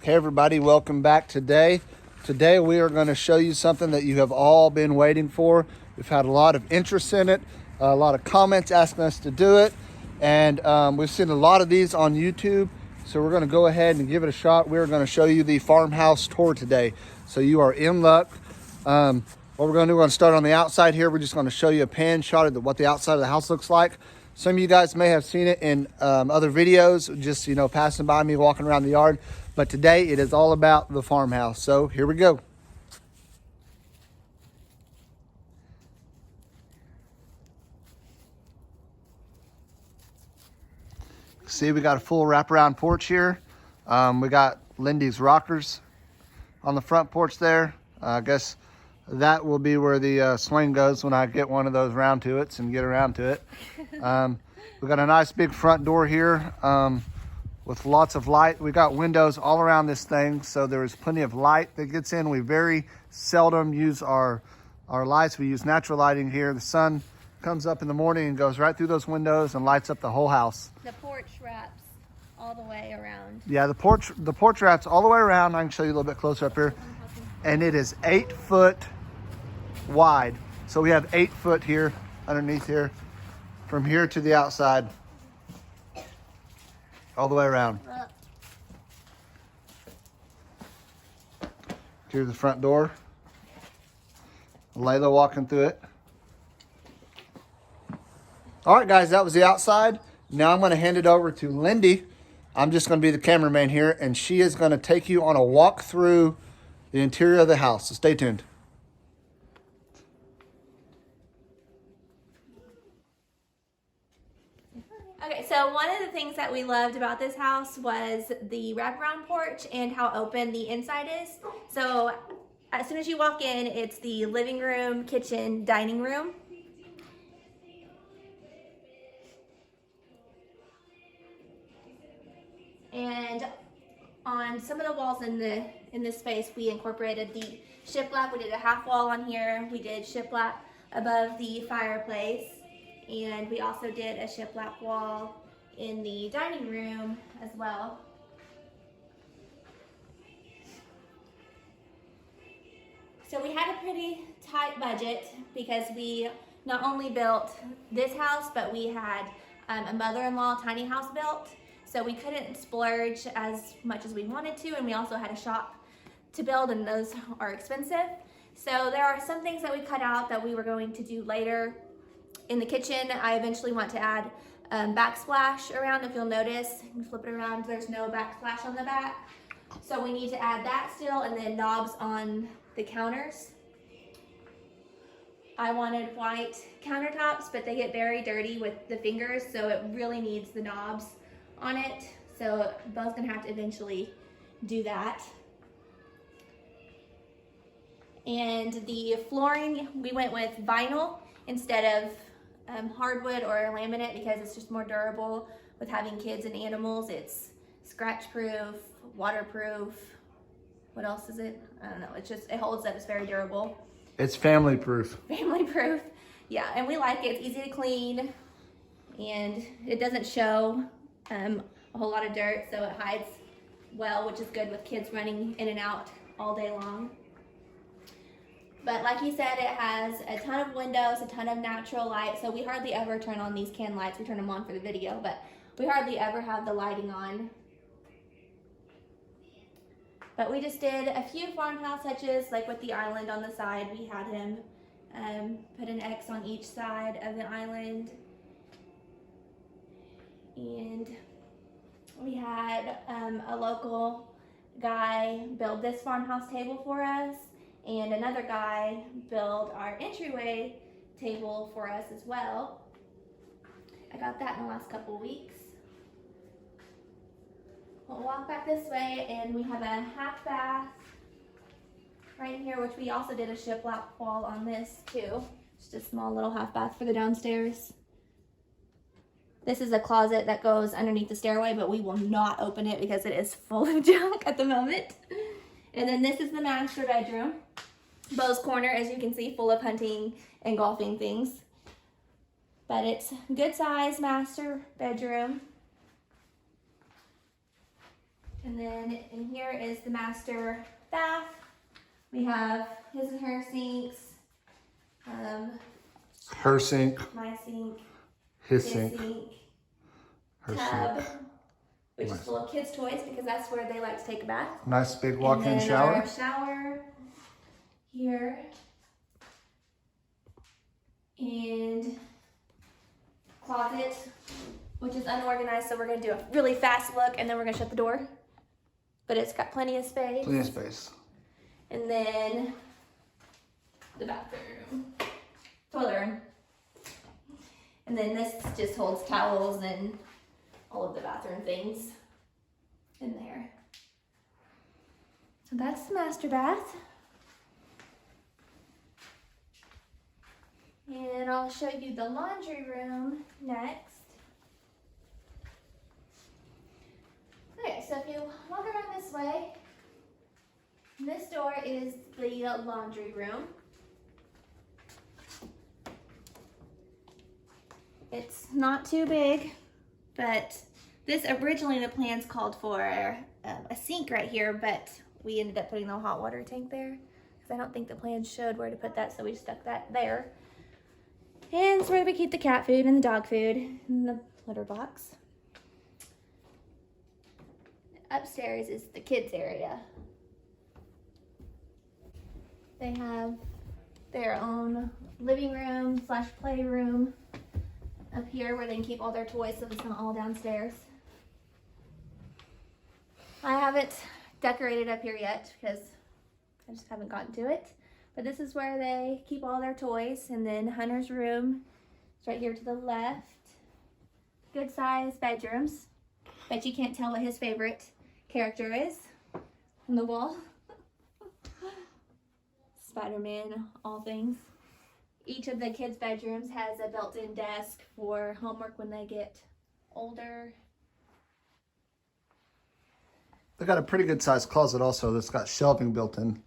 Hey everybody, welcome back today. Today we are going to show you something that you have all been waiting for. We've had a lot of interest in it, a lot of comments asking us to do it, and we've seen a lot of these on YouTube. So we're going to go ahead and give it a shot. We're going to show you the farmhouse tour today. So you are in luck. What we're going to do, we're going to start on the outside here. We're just going to show you a pan shot of what the outside of the house looks like. Some of you guys may have seen it in other videos, just, passing by me, walking around the yard. But today it is all about the farmhouse. So here we go. See, we got a full wraparound porch here. We got Lindy's rockers on the front porch there. I guess that will be where the swing goes when I get one of those round to it and get around to it. We got a nice big front door here with lots of light. We got windows all around this thing, so there is plenty of light that gets in. We very seldom use our lights. We use natural lighting here. The sun comes up in the morning and goes right through those windows and lights up the whole house. The porch wraps all the way around. Yeah, the porch wraps all the way around. I can show you a little bit closer up here. And it is 8 foot wide. So we have 8 foot here underneath here, from here to the outside, all the way around. Here's the front door. Layla walking through it. All right, guys, that was the outside. Now I'm going to hand it over to Lindy. I'm just going to be the cameraman here, and she is going to take you on a walk through the interior of the house. So stay tuned. Okay, so one of the things that we loved about this house was the wraparound porch and how open the inside is. So as soon as you walk in, it's the living room, kitchen, dining room. And on some of the walls in this space, we incorporated the shiplap. We did a half wall on here. We did shiplap above the fireplace. And we also did a shiplap wall in the dining room as well. So we had a pretty tight budget because we not only built this house, but we had a mother-in-law tiny house built. So we couldn't splurge as much as we wanted to, and we also had a shop to build, and those are expensive. So there are some things that we cut out that we were going to do later. In the kitchen, I eventually want to add backsplash around. If you'll notice, you flip it around, there's no backsplash on the back. So we need to add that still, and then knobs on the counters. I wanted white countertops, but they get very dirty with the fingers, so it really needs the knobs on it. So Bella's gonna have to eventually do that. And the flooring, we went with vinyl instead of hardwood or laminate because it's just more durable. With having kids and animals, it's scratch proof, waterproof. What else is it? I don't know. It holds up. It's very durable. It's family proof. Family proof. Yeah, and we like it. It's easy to clean, and it doesn't show a whole lot of dirt, so it hides well, which is good with kids running in and out all day long. But like he said, it has a ton of windows, a ton of natural light, so we hardly ever turn on these can lights. We turn them on for the video, but we hardly ever have the lighting on. But we just did a few farmhouse touches, like with the island on the side. We had him put an X on each side of the island. And we had a local guy build this farmhouse table for us, and another guy build our entryway table for us as well. I got that in the last couple weeks. We'll walk back this way, and we have a half bath right here, which we also did a shiplap wall on this too. Just a small little half bath for the downstairs. This is a closet that goes underneath the stairway, but we will not open it because it is full of junk at the moment. And then this is the master bedroom. Beau's corner, as you can see, full of hunting and golfing things. But it's a good size master bedroom. And then in here is the master bath. We have his and her sinks, Her sink, my sink, his his sink, sink, her tub, sink. which is full of kids' toys because that's where they like to take a bath. Nice big walk-in and then shower. Our shower here. And closet, which is unorganized, so we're gonna do a really fast look and then we're gonna shut the door. But it's got plenty of space. Plenty of space. And then the bathroom, toilet room. And then this just holds towels and all of the bathroom things in there. So that's the master bath. And I'll show you the laundry room next. Okay, so if you walk around this way, this door is the laundry room. It's not too big, but this originally the plans called for a sink right here, but we ended up putting the hot water tank there because I don't think the plans showed where to put that, so we stuck that there. And it's where we keep the cat food and the dog food in the litter box. Upstairs is the kids area. They have their own living room / playroom up here where they can keep all their toys, so it's not all downstairs. I haven't decorated up here yet because I just haven't gotten to it. But this is where they keep all their toys. And then Hunter's room is right here to the left. Good size bedrooms. Bet you can't tell what his favorite character is on the wall. Spider-Man, all things. Each of the kids' bedrooms has a built-in desk for homework when they get older. They got a pretty good sized closet also that's got shelving built in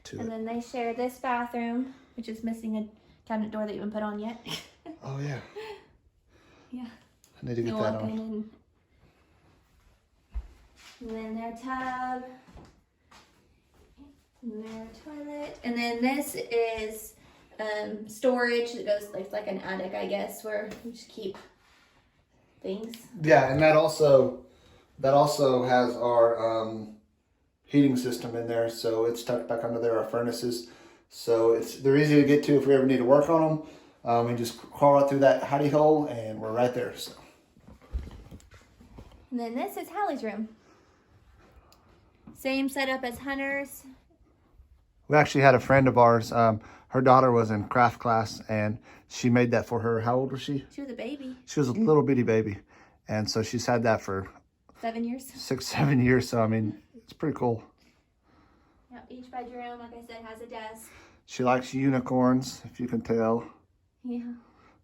to it. And then they share this bathroom, which is missing a cabinet door that you haven't put on yet. Oh yeah. Yeah. I need to get You that walk on. in and then their tub. And their toilet. And then this is storage that goes like an attic, I guess, where you just keep things. Yeah, and that also has our heating system in there, so it's tucked back under there, our furnaces. So they're easy to get to if we ever need to work on them. We just crawl right through that hidey hole and we're right there. So. And then this is Hallie's room. Same setup as Hunter's. We actually had a friend of ours, her daughter was in craft class and she made that for her. How old was she? She was a baby. She was a little bitty baby. And so she's had that for 7 years. 6-7 years. So, I mean, it's pretty cool. Yep, each bedroom, like I said, has a desk. She likes unicorns, if you can tell. Yeah.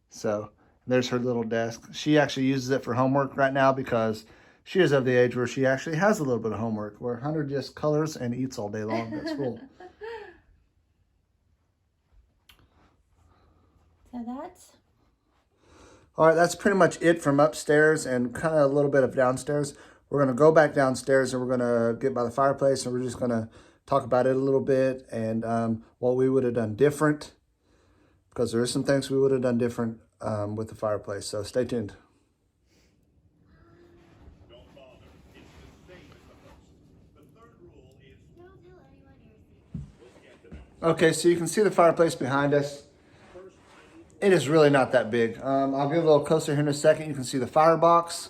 So there's her little desk. She actually uses it for homework right now because she is of the age where she actually has a little bit of homework, where Hunter just colors and eats all day long at school. So that's... All right, that's pretty much it from upstairs and kind of a little bit of downstairs. We're going to go back downstairs and we're going to get by the fireplace and we're just going to talk about it a little bit and what we would have done different, because there is some things we would have done different with the fireplace. So stay tuned. Okay, so you can see the fireplace behind us. It is really not that big. I'll get a little closer here in a second. You can see the firebox.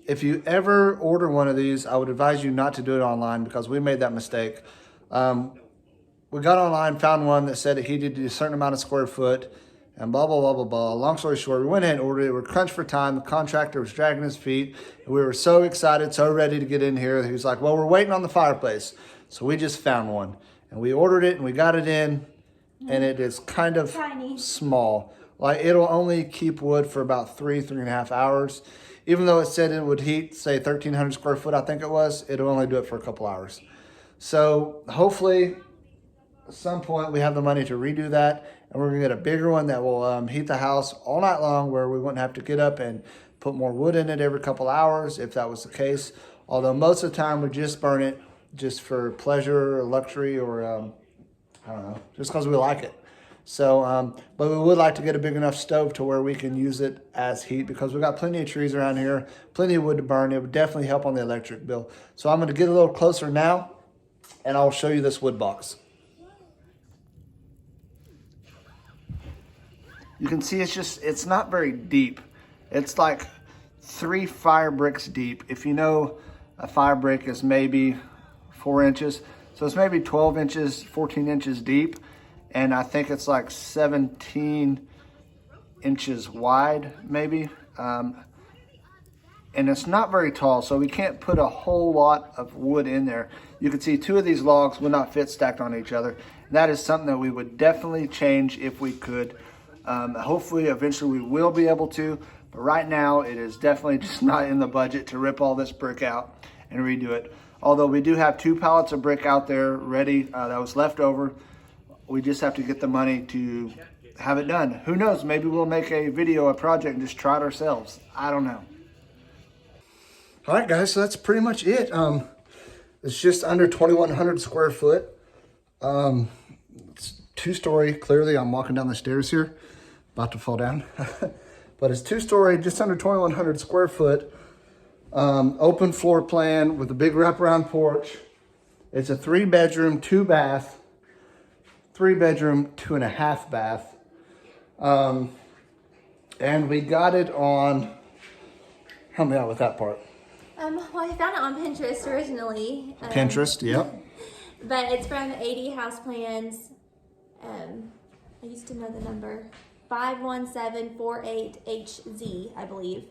If you ever order one of these, I would advise you not to do it online because we made that mistake. We got online, found one that said it heated a certain amount of square foot and blah, blah, blah, blah, blah. Long story short, we went ahead and ordered it. We were crunched for time. The contractor was dragging his feet. And we were so excited, so ready to get in here. He was like, well, we're waiting on the fireplace. So we just found one. And we ordered it and we got it in. And it is kind of tiny, small. Like it'll only keep wood for about 3.5 hours. Even though it said it would heat, say 1,300 square foot, I think it was, it'll only do it for a couple hours. So hopefully at some point we have the money to redo that. And we're gonna get a bigger one that will heat the house all night long, where we wouldn't have to get up and put more wood in it every couple hours if that was the case. Although most of the time we just burn it just for pleasure or luxury or I don't know, just because we like it. So, but we would like to get a big enough stove to where we can use it as heat because we've got plenty of trees around here, plenty of wood to burn. It would definitely help on the electric bill. So I'm going to get a little closer now and I'll show you this wood box. You can see it's not very deep. It's like 3 fire bricks deep. If you know, a fire brick is maybe 4 inches. So it's maybe 12 inches, 14 inches deep. And I think it's like 17 inches wide, maybe. And it's not very tall, so we can't put a whole lot of wood in there. You can see 2 of these logs would not fit stacked on each other. That is something that we would definitely change if we could. Hopefully, eventually we will be able to. But right now, it is definitely just not in the budget to rip all this brick out and redo it. Although we do have 2 pallets of brick out there ready that was left over. We just have to get the money to have it done. Who knows? Maybe we'll make a video, a project, and just try it ourselves. I don't know. All right, guys, so that's pretty much it. It's just under 2,100 square foot. It's 2-story. Clearly, I'm walking down the stairs here, about to fall down. But it's 2-story, just under 2,100 square foot. Open floor plan with a big wraparound porch. It's a 3-bedroom, 2-bath. 3-bedroom, 2.5 bath. And we got it on, help me out with that part. Well, I found it on Pinterest originally. Pinterest, yep. But it's from 80 House Plans. I used to know the number. 51748HZ, I believe.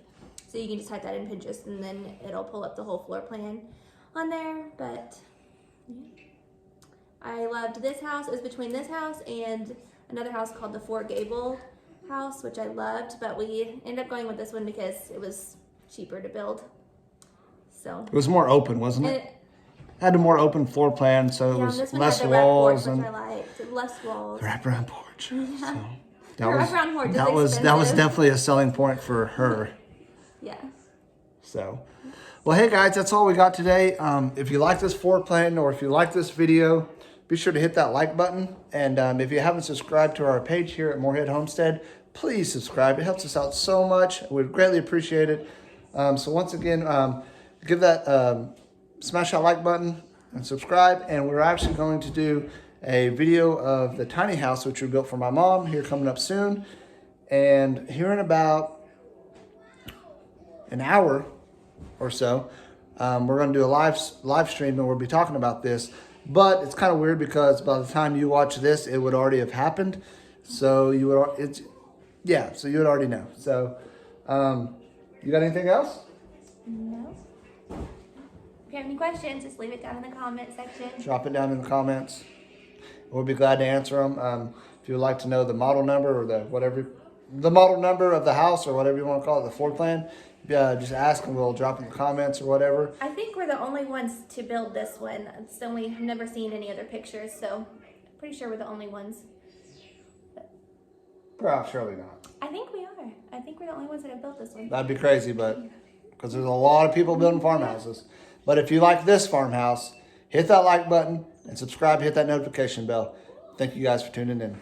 So you can just type that in Pinterest and then it'll pull up the whole floor plan on there. But yeah. I loved this house. It was between this house and another house called the Fort Gable house, which I loved, but we ended up going with this one because it was cheaper to build. So it was more open, wasn't it? Had a more open floor plan, so it was this one less had the walls porch, and which I liked. Less walls. Wraparound porch. Yeah. So that was definitely a selling point for her. Yeah. So, well, hey guys, that's all we got today. If you like this floor plan or if you like this video, be sure to hit that like button. And if you haven't subscribed to our page here at Morehead Homestead, please subscribe. It helps us out so much. We'd greatly appreciate it. So once again, give that, smash that like button and subscribe. And we're actually going to do a video of the tiny house, which we built for my mom, here coming up soon. And here in about an hour or so, we're going to do a live stream and we'll be talking about this. But it's kind of weird because by the time you watch this, it would already have happened. So you would, so you would already know. So, you got anything else? No. If you have any questions, just leave it down in the comment section. Drop it down in the comments. We'll be glad to answer them. If you would like to know the model number or the model number of the house or whatever you want to call it, the floor plan, just ask and we'll drop in the comments or whatever. I think we're the only ones to build this one. It's only, I've never seen any other pictures, so I'm pretty sure we're the only ones. Well, surely not. I think we are. I think we're the only ones that have built this one. That'd be crazy, but because there's a lot of people building farmhouses. But if you like this farmhouse, hit that like button and subscribe, hit that notification bell. Thank you guys for tuning in.